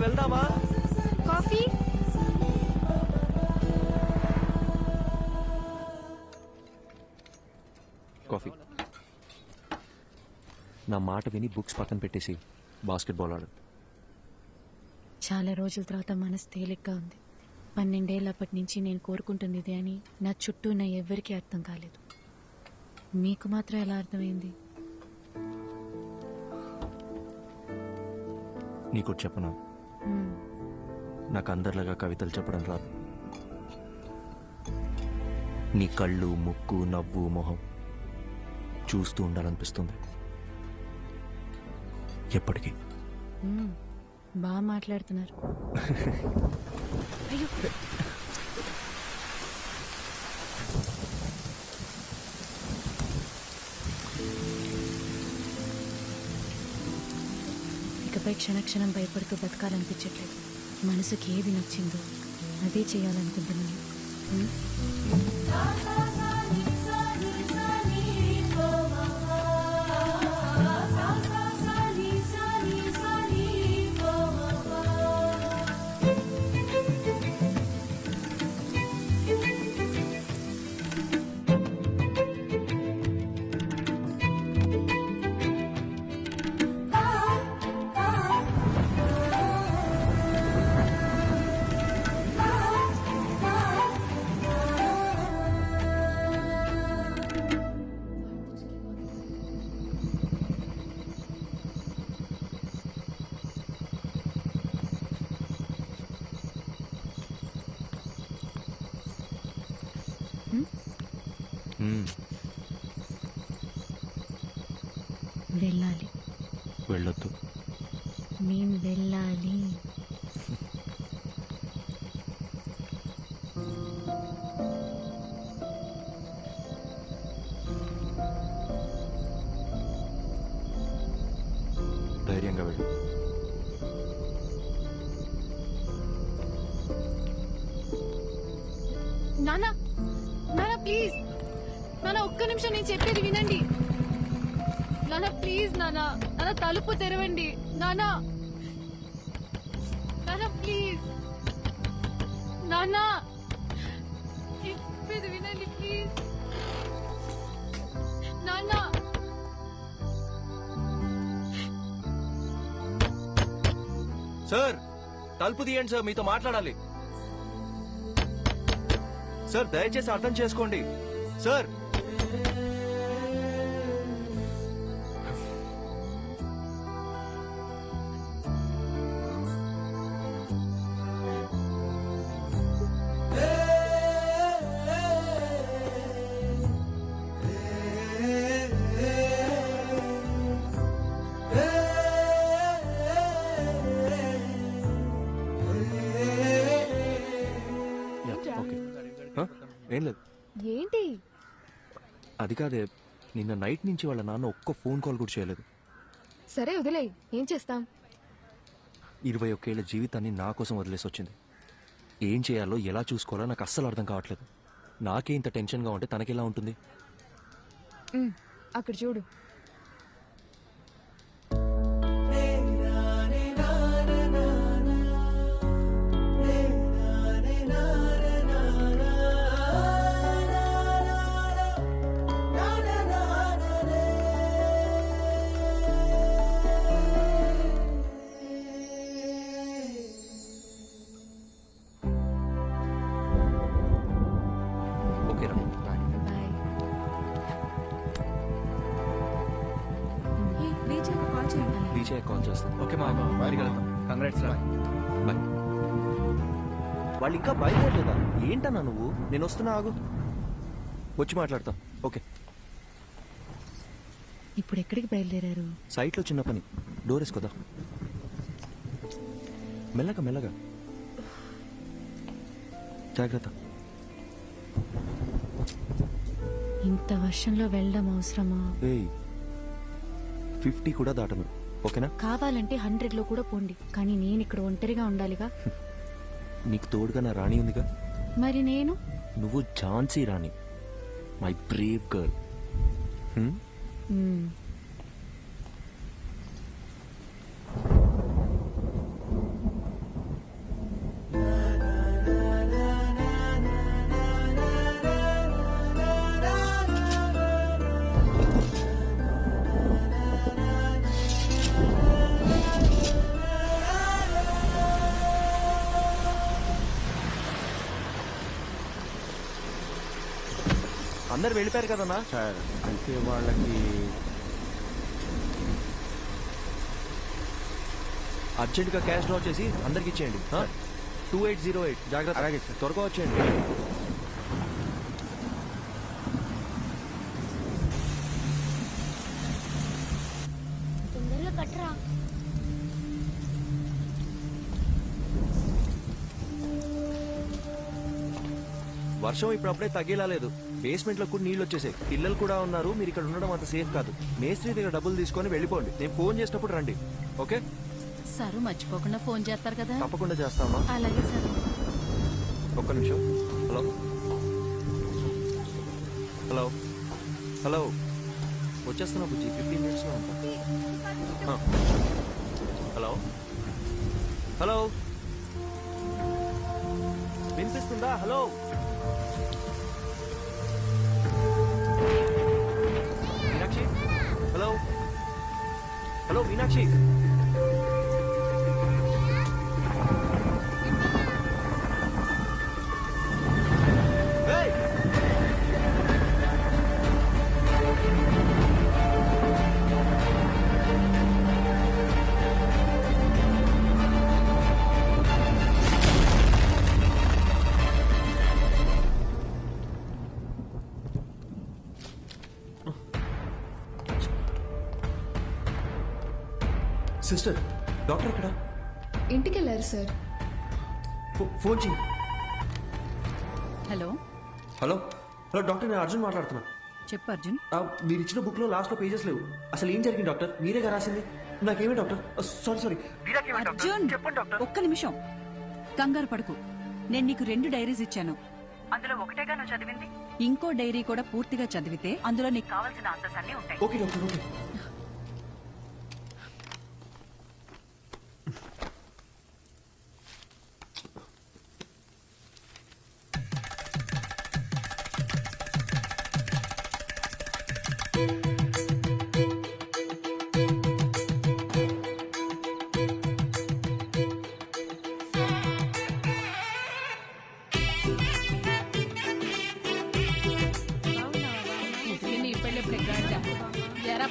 వెళ్దామా? Coffee coffee. నా మాట విని బుక్స్ పక్కన పెట్టేసి బాస్కెట్బాల్ ఆడు. చాలా రోజుల తర్వాత మనసు తేలిగ్గా ఉంది. 12 ఏళ్ళప్పటి నుంచి నేను కోరుకుంటుంది ఇదే అని నా చుట్టూ ఉన్న ఎవ్వరికీ అర్థం కాలేదు. మీకు మాత్రం ఎలా అర్థమైంది? నీకు చెప్పనా, నాకు అందరిలాగా కవితలు చెప్పడం రాదు. నీ కళ్ళు, ముక్కు, నవ్వు, మొహం చూస్తూ ఉండాలనిపిస్తుంది ఎప్పటికీ. బాగా మాట్లాడుతున్నారు. అయ్యో, ఇకపై క్షణక్షణం భయపడుతూ బతకాలనిపించట్లేదు. మనసుకి ఏది నచ్చిందో అదే చేయాలనుకుంటున్నాను. వెళ్ళాలి. వెళ్ళొద్దు. నేను వెళ్ళాలి. ధైర్యంగా వెళ్ళు. నానా, నానా ప్లీజ్, నానా ఒక్క నిమిషం నేను చెప్పేది వినండి. నానా ప్లీజ్, నానా నానా తలుపు తెరవండి. నానా, నానా ప్లీజ్, నానా చెప్పేది వినండి ప్లీజ్. నానా, సార్ తలుపు తీయండి సార్, మీతో మాట్లాడాలి. సార్ దయచేసి అర్థం చేసుకోండి సార్. ఏం లేదు. ఏంటి? అది కాదే, నిన్న నైట్ నుంచి వాళ్ళ నాన్న ఒక్క ఫోన్ కాల్ కూడా చేయలేదు. సరే వదిలే, ఏం చేస్తాం. 21 ఏళ్ల జీవితాన్ని నా కోసం వదిలేసి వచ్చింది. ఏం చేయాలో ఎలా చూసుకోవాలో నాకు అస్సలు అర్థం కావట్లేదు. నాకే ఇంత టెన్షన్గా ఉంటే తనకెలా ఉంటుంది? అక్కడ చూడు. రీచ్ అయ్యే కాల్ చేస్తాను. ఓకే మా బయటికి వెళ్తాం. కంగ్రాట్స్ రా. బాయ్. వాళ్ళు ఇంకా బయలుదేరలేదా? ఏంటన్నా నువ్వు? నేను వస్తున్నా, ఆగు. వచ్చి మాట్లాడతా. ఓకే. ఇప్పుడు ఎక్కడికి బయలుదేరారు? సైట్లో చిన్న పని. డోర్ వేసుకోదా. మెల్లగా మెల్లగా, జాగ్రత్త. ఇంత వర్షంలో వెళ్ళడం అవసరమా? ఏయ్, 50 కూడా దాటను, ఓకేనా? కావాలంటే 100లో కూడా పోండి, కానీ నేను ఇక్కడ ఒంటరిగా ఉండాలిగా. నీకు తోడుగా నా రాణి ఉందిగా. మరి నేను? నువ్వు ఝాన్సీ రాణి, మై బ్రేవ్ గర్ల్. మ్మ్. అందరు వెళ్ళిపోయారు కదన్నా. సార్ అంటే వాళ్ళకి అర్జెంట్గా క్యాష్ డ్రా చేసి అందరికి ఇచ్చేయండి. 2808. జాగ్రత్త. అలాగే సార్. త్వరగా వచ్చేయండి. తొందరగా కట్టరా. వర్షం ఇప్పుడప్పుడే తగ్గేలా లేదు. బేస్మెంట్ లో కూడా నీళ్లు వచ్చేసాయి. పిల్లలు కూడా ఉన్నారు. మీరు ఇక్కడ ఉండడం అంత సేఫ్ కాదు. మేస్త్రి దగ్గర డబ్బులు తీసుకొని వెళ్ళిపోండి. నేను ఫోన్ చేసినప్పుడు రండి, ఓకే? సారు మర్చిపోకుండా ఫోన్ చేస్తారు కదా. తప్పకుండా చేస్తామా. అలాగే సార్. ఒక్క నిమిషం. హలో హలో హలో, వచ్చేస్తున్నా బుజ్జి. 15 minutes లో ఉంటా. హలో హలో, వినిపిస్తుందా? Hello Meenakshi. Hello hello Meenakshi. Hey! Sister, doctor ఎక్కడ? ఇంటికి వెళ్ళారు సార్. ఫోన్ చేయి. హలో హలో హలో డాక్టర్, నేను అర్జున్ మాట్లాడుతున్నా. చెప్పు అర్జున్. మీరు ఇచ్చిన బుక్ లో లాస్ట్ లో పేజెస్ లేవు. అసలు ఏం జరిగింది డాక్టర్? మీరేగా రాసింది. నాకేమే డాక్టర్? Sorry sorry. అర్జున్ ఒక్క నిమిషం, కంగారు పడుకు. నేను నీకు 2 డైరీస్ ఇచ్చాను. అందులో ఒకటేగా నువ్వు చదివింది. ఇంకో డైరీ కూడా పూర్తిగా చదివితే అందులో నీకు కావాల్సిన ఆన్సర్స్ అన్ని ఉంటాయి. Okay doctor, okay.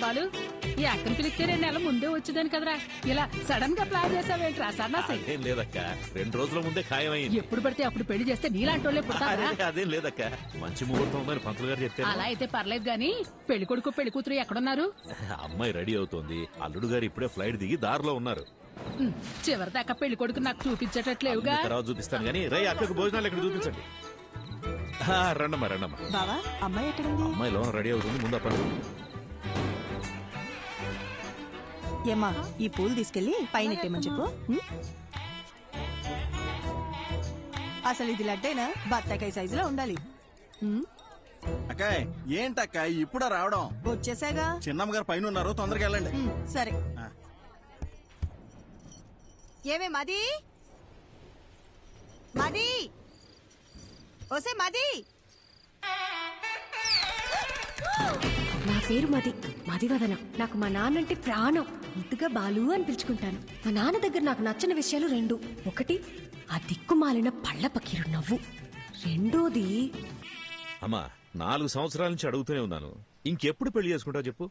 బాలు, ఈ అక్కని పిలిస్తే 2 నెలల ముందే వచ్చేదాని కదరా. ఇలా సడన్ గా ప్లాన్ చేసావేంట్రా సన్నాసి? అదేం లేదక్క, 2 రోజుల ముందే ఖాయమైంది. ఎప్పుడు పడితే అప్పుడు పెళ్లి చేస్తే నీలాంటి వాళ్ళే పుడతారా? అదేం లేదక్క, మంచి ముహూర్తం ఉందని పంతులు గారు చెప్తే. అలా అయితే పర్లేదు గాని పెళ్లి కొడుకు పెళ్లి కూతురు ఎక్కడున్నారు? అమ్మాయి రెడీ అవుతోంది. అల్లుడు గారు ఇప్పుడే ఫ్లైట్ దిగి దారిలో ఉన్నారు. చివరిదాకా పెళ్లి కొడుకు నాకు చూపించేటట్లేవుగా. అన్ని తర్వాత చూపిస్తాను గానీ రై అక్కకు భోజనాలు ఇక్కడ చూపించండి. రండమ్మా రండమ్మా. బావా, అమ్మాయి ఎక్కడుంది? అమ్మాయి లోన రెడీ అవుతుంది, ముందు పని. ఏమ్మా, ఈ పూలు తీసుకెళ్లి పైన ఎట్టేమని చెప్పు. అసలు ఇది లడ్డైనా బత్తాకాయ సైజులో ఉండాలి. అక్కాయ్, ఏంటక్క ఇప్పుడా రావడం? వచ్చేసాగా. చిన్నమ్మ గారు పైన ఉన్నారు, తొందరగా వెళ్ళండి. సరే. ఏమే మది మది, ఓసే మది. నా పేరు మది, మదివదన. నాకు మా నాన్నంటే ప్రాణం. ముద్దుగా బాలు అని పిలుచుకుంటాను. మా నాన్న దగ్గర నాకు నచ్చిన విషయాలు 2. ఒకటి, ఆ దిక్కుమాలిన పళ్ళ పకీరు నవ్వు. రెండోది, అమ్మా 4 సంవత్సరాల నుంచి అడుగుతూనే ఉన్నాను, ఇంకెప్పుడు పెళ్లి చేసుకుంటావు చెప్పు.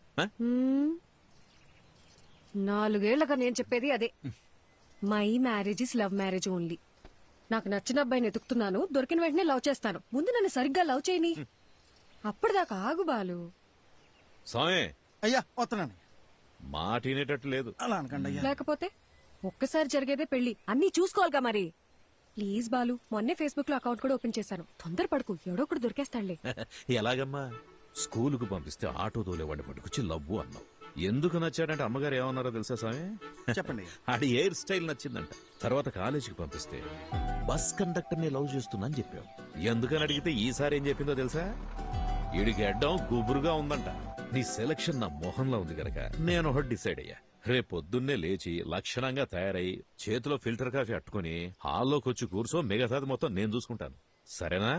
4 ఏళ్లుగా నేను చెప్పేది అదే. My marriage is love marriage only. నాకు నచ్చిన అబ్బాయిని ఎతుకుతున్నాను, దొరికిన వెంటనే లవ్ చేస్తాను. ముందు నన్ను సరిగ్గా లవ్ చేయని, అప్పటిదాకా ఆగు బాలు. స్వామి అయ్యా వస్తున్నాను. మాట వినేటట్టు లేదు. అలా అనకండి అయ్యా. లేకపోతే ఒక్కసారి జరిగేదే పెళ్లి, అన్నీ చూసుకోవాలిగా మరి. ప్లీజ్ బాలు, మొన్నే ఫేస్బుక్ లో అకౌంట్ కూడా ఓపెన్ చేశాను. తొందరపడకు, ఎవడో ఒకడు దొరికేస్తాడులే. ఎలాగమ్మా? స్కూలుకు పంపిస్తే ఆటో తోలేవాడిని పట్టుకొచ్చి లవ్వు అన్నావు. ఎందుకు నచ్చాడంటే అమ్మగారు ఏమన్నారో తెలుసా స్వామి? చెప్పండి అయ్యా. ఆడి హెయిర్ స్టైల్ నచ్చిందంట. తర్వాత కాలేజీకి పంపిస్తే బస్ కండక్టర్ ని లవ్ చేస్తున్నా అని చెప్పావు. ఎందుకని అడిగితే ఈసారి ఏం చెప్పిందో తెలుసా? ఈడికి అడ్డం గుబురుగా ఉందంట. నీ సెలక్షన్ నా మొహంలో ఉంది గనక నేను ఒకటి డిసైడ్ అయ్యా. రేపొద్దున్నే లేచి లక్షణంగా తయారై చేతిలో ఫిల్టర్ కాఫీ అట్టుకుని హాల్లోకి వచ్చి కూర్చో, మిగతాది మొత్తం నేను చూసుకుంటాను. సరేనా?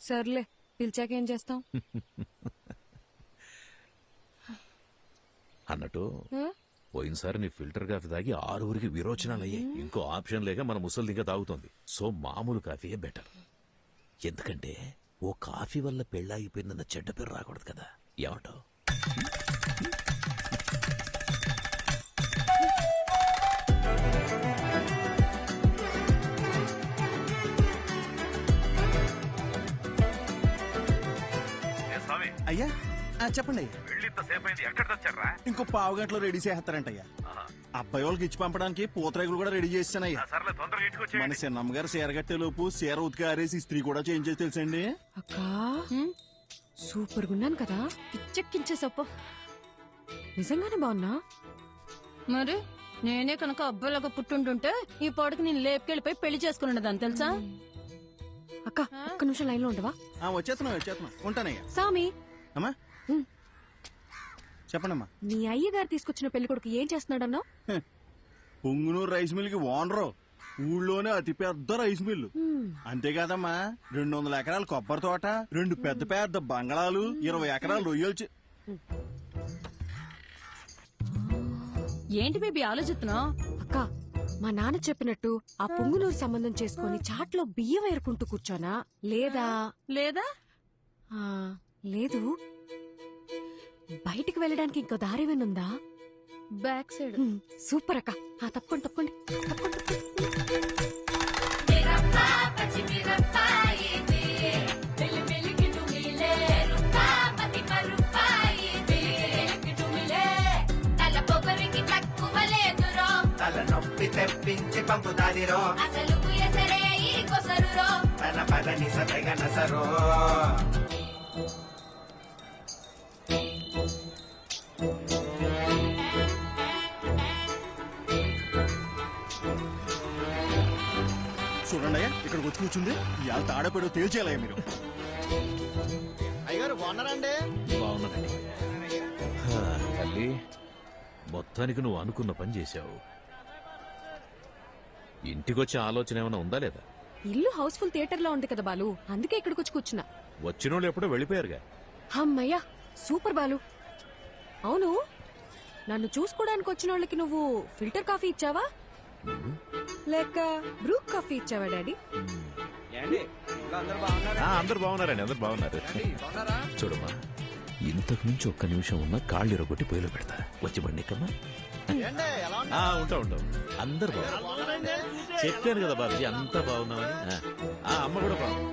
సర్లే, పిలిచాకేం చేస్తాం? అన్నట్టు పోయినసారి నీ ఫిల్టర్ కాఫీ తాగి 6 విరోచనాలు అయ్యాయి. ఇంకో ఆప్షన్ లేక మన ముసలి ఇంకా తాగుతోంది. సో మామూలు కాఫీయే బెటర్. ఎందుకంటే ఓ కాఫీ వల్ల పెళ్ళాగిపోయిందన్న చెడ్డ పేరు రాకూడదు కదా. ఏమంటావు? అయ్యా చెప్పండి అయ్యా. ఇంకో 15 గంటలో రెడీ చేస్తారంట అయ్యా. అబ్బాయి వాళ్ళకి ఇచ్చి పంపడానికి పూతరేగులు కూడా రెడీ చేస్తానయ్యా. మన చిన్నమ్మ గారు చీర కట్టే లోపు చీర ఉతికి ఆరేసి ఇస్త్రీ కూడా చేంజ్ చేసి తెలుసండి. అక్కా, సూపర్ గున్నాను కదా, పిచ్చెక్కించేసప్ప. నిజంగానే బాగున్నా? మరి నేనే కనుక అబ్బాయిలాగా పుట్టుంటుంటే ఈ పాటకి నేను లేపుకెళ్ళిపోయి పెళ్లి చేసుకున్నదాన్ని తెలుసా? అక్క, ఒక్క నిమిషం లైన్ లో ఉండవా? వచ్చేస్తున్నా ఉంటానయ్యా. సామి, అమ్మా చెప్పండమ్మా. నీ అయ్యగారు తీసుకొచ్చిన పెళ్లి కొడుకు ఏం చేస్తున్నాడన్నావు? పొంగునూరు రైస్ మిల్ కి ఓనరు. ఊళ్ళోనే అతి పెద్ద రైస్ మిల్లు. అంతేకాదమ్మా, 200 ఎకరాల కొబ్బరి తోట, 2 పెద్ద పెద్ద బంగళాలు, 20 ఎకరాల రొయ్యలు. ఏంటి బేబీ ఆలోచిస్తున్నావు? అక్క, మా నాన్న చెప్పినట్టు ఆ పొంగునూరు సంబంధం చేసుకుని చాట్లో బియ్యం ఏరుకుంటూ కూర్చోనా, లేదా లేదా లేదు బయటికి వెళ్ళడానికి ఇంకో దారేమేనుందా? Back side. సూపర్ అక్క. తప్పకుండా తప్పకుండా తప్పకుండా. తలనొప్పి తెప్పించి పంపుతాదిరో, అసలు తన పదని సతగనసరో. చూడండి అయ్యా, ఇక్కడికి వచ్చి కూర్చుంది. ఇవాళ తాడపేడో తేల్చేయాలయ్యా మీరు. అయ్యగారు బాగున్నారండి? బాగున్నానండి. తల్లి, మొత్తానికి నువ్వు అనుకున్న పని చేశావు. ఇంటికొచ్చే ఆలోచన ఏమైనా ఉందా లేదా? ఇల్లు హౌస్ఫుల్ థియేటర్ లో ఉంది కదా బాలు, అందుకే ఇక్కడికి వచ్చి కూర్చున్నా. వచ్చినోళ్ళు ఎప్పుడో వెళ్ళిపోయారుగా. అమ్మయ్యా, సూపర్ బాలు. అవును, నన్ను చూసుకోవడానికి వచ్చిన వాళ్ళకి నువ్వు ఫిల్టర్ కాఫీ ఇచ్చావా లేక బ్రూ కాఫీ ఇచ్చావా డాడీ? అందరు బాగున్నారండి, అందరు బాగున్నారు. చూడమ్మా, ఇంతకు మించి ఒక్క నిమిషం ఉన్నా కాళ్ళు ఇరగొట్టి పొయ్యిలో పెడతా. వచ్చి బండి కమ్మా. ఉంటా అందరు బాగున్నారు. చెప్పాను కదా బాబుజీ, అంతా బాగున్నామని. అమ్మ కూడా బాగుంది.